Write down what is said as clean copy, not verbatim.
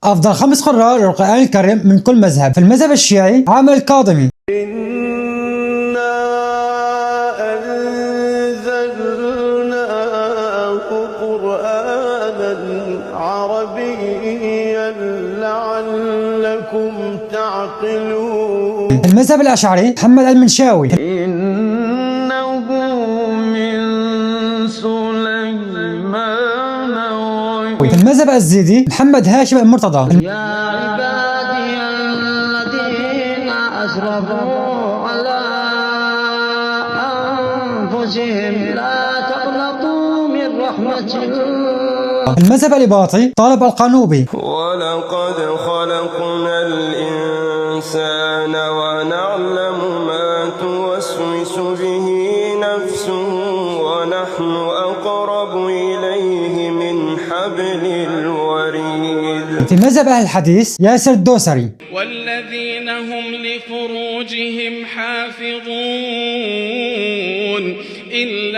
أفضل 5 قراء للقرآن الكريم من كل مذهب. في المذهب الشيعي عامر الكاظمي. إنا أنزلناه قرآنا عربيا لعلكم تعقلون. في المذهب الأشعري محمد المنشاوي. إنه من سليمان. في المذهب الزيدي محمد هاشم المرتضى. يا عبادي الذين أسرفوا على أنفسهم لا تقنطوا من رحمة الله. المذهب الإباطي طالب القانوبي. ولقد خلقنا الإنسان ونعلم ما توسوس به نفسه ونحن أقرب إليه من حبل الوريد. في مذهب أهل الحديث ياسر الدوسري. والذين هم لفروجهم حافظون إلا